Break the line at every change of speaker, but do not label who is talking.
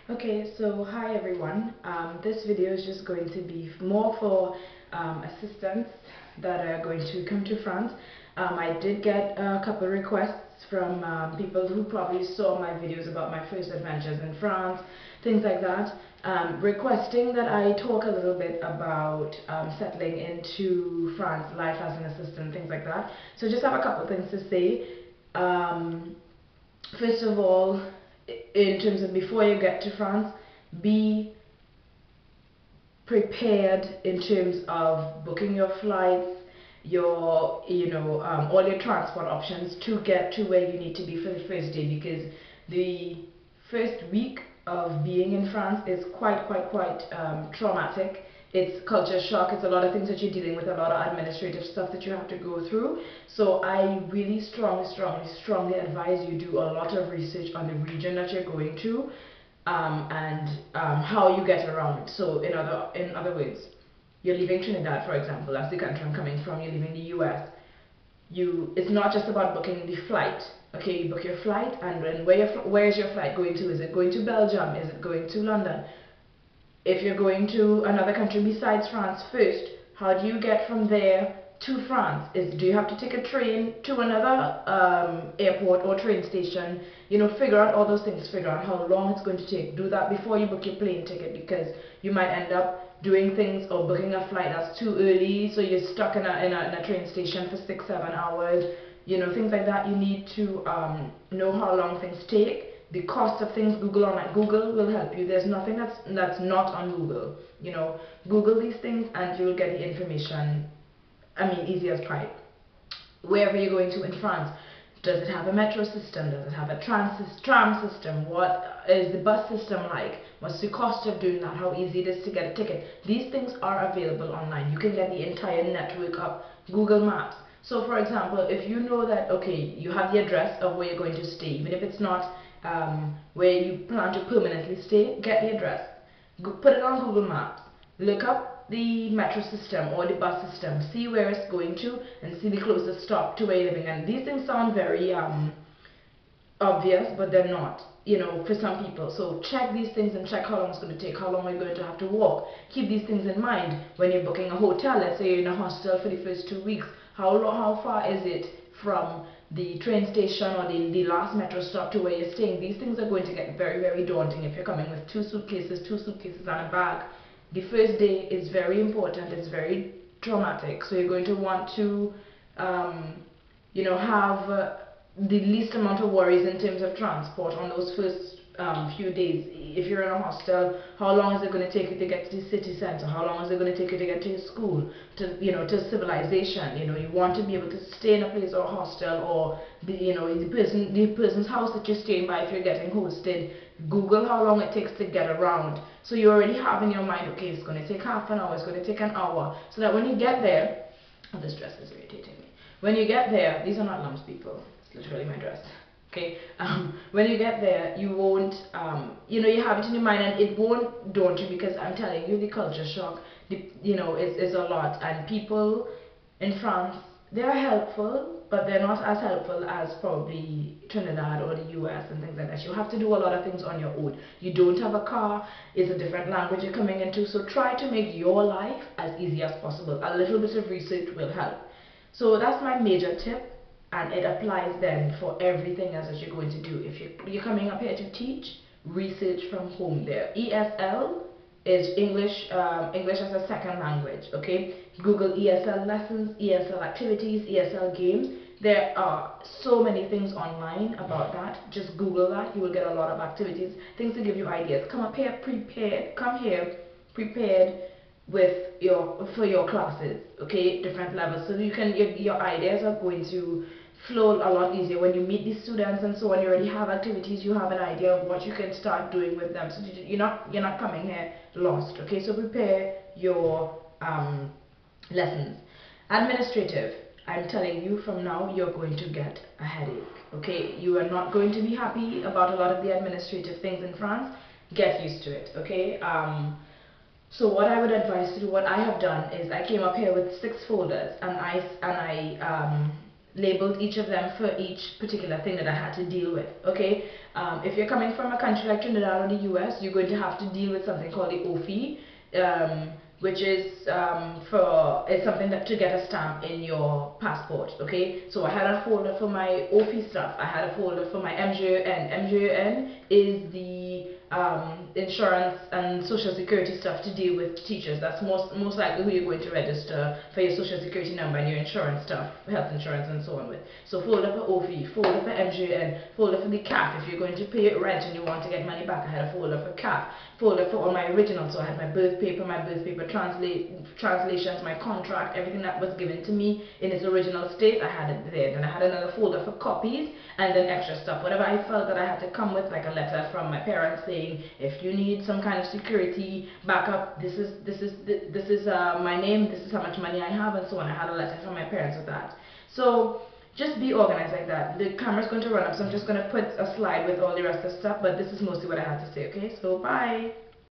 Okay, so hi everyone. This video is just going to be more for assistants that are going to come to France. I did get a couple requests from people who probably saw my videos about my first adventures in France, things like that, requesting that I talk a little bit about settling into France, life as an assistant, things like that. So just have a couple things to say. First of all, in terms of before you get to France, be prepared in terms of booking your flights, your all your transport options to get to where you need to be for the first day, because the first week of being in France is quite traumatic. It's culture shock. It's a lot of things that you're dealing with, a lot of administrative stuff that you have to go through. So I really strongly advise you do a lot of research on the region that you're going to, and how you get around. So in other words, you're leaving Trinidad, for example, that's the country I'm coming from. You're leaving the U.S. It's not just about booking the flight. Okay, you book your flight, and then where is your flight going to? Is it going to Belgium? Is it going to London? If you're going to another country besides France first, how do you get from there to France? Do you have to take a train to another airport or train station? Figure out all those things. Figure out how long it's going to take. Do that before you book your plane ticket, because you might end up doing things or booking a flight that's too early, so you're stuck in a train station for 6-7 hours. Things like that. You need to know how long things take, the cost of things. Google will help you. There's nothing that's not on Google. Google these things and you'll get the information. Easy as pie. Wherever you're going to in France, does it have a metro system? Does it have a tram system? What is the bus system like? What's the cost of doing that? How easy it is to get a ticket? These things are available online. You can get the entire network up. Google Maps. So for example, if you know that, okay, you have the address of where you're going to stay, even if it's not where you plan to permanently stay, get the address. Put it on Google Maps. Look up the metro system or the bus system. See where it's going to and see the closest stop to where you're living. And these things sound very obvious, but they're not, for some people. So check these things and check how long it's going to take, how long you're going to have to walk. Keep these things in mind when you're booking a hotel. Let's say you're in a hostel for the first 2 weeks. How far is it from the train station or the last metro stop to where you're staying? These things are going to get very daunting if you're coming with two suitcases and a bag. The first day is very important. It's very traumatic. So you're going to want to have the least amount of worries in terms of transport on those first few days. If you're in a hostel, how long is it going to take you to get to the city center? How long is it going to take you to get to your school, to civilization? You want to be able to stay in a place or a hostel, or the person's house that you're staying by if you're getting hosted. Google how long it takes to get around, so you already have in your mind, okay, it's going to take half an hour, it's going to take an hour, so that when you get there, oh, this dress is irritating me. When you get there, these are not lumps, people. It's literally my dress. Okay, when you get there, you won't, you have it in your mind, and it won't daunt you, because I'm telling you, the culture shock, is a lot. And people in France, they are helpful, but they're not as helpful as probably Trinidad or the US and things like that. You have to do a lot of things on your own. You don't have a car, it's a different language you're coming into, so try to make your life as easy as possible. A little bit of research will help. So that's my major tip. And it applies then for everything else that you're going to do. If you're coming up here to teach, research from home there. ESL is English as a second language. Okay, Google ESL lessons, ESL activities, ESL games. There are so many things online about that. Just Google that. You will get a lot of activities, things to give you ideas. Come up here prepared. Come here prepared for your classes, okay, different levels, so your ideas are going to flow a lot easier when you meet these students and so on. You already have activities, you have an idea of what you can start doing with them, so you're not coming here lost. Okay, so prepare your lessons. Administrative, I'm telling you from now, you're going to get a headache. Okay, you are not going to be happy about a lot of the administrative things in France. Get used to it. Okay. So what I would advise to do, what I have done is I came up here with 6 folders, and I labeled each of them for each particular thing that I had to deal with. Okay, if you're coming from a country like Trinidad or the US, you're going to have to deal with something called the OFI, which is it's something that to get a stamp in your passport. Okay, so I had a folder for my OFI stuff. I had a folder for my MJN. MJN is the insurance and social security stuff to deal with teachers. That's most likely who you're going to register for your social security number and your insurance stuff, health insurance and so on with. So folder for OFI, folder for MJN, folder for the CAF. If you're going to pay rent and you want to get money back, I had a folder for CAF, folder for all my originals. So I had my birth paper translations, my contract, everything that was given to me in its original state, I had it there. Then I had another folder for copies and then extra stuff, whatever I felt that I had to come with, like a letter from my parents saying, if you need some kind of security backup, this is my name, this is how much money I have, and so on. I had a letter from my parents with that. So just be organized like that. The camera's going to run up, so I'm just going to put a slide with all the rest of the stuff, but this is mostly what I had to say. Okay, so bye.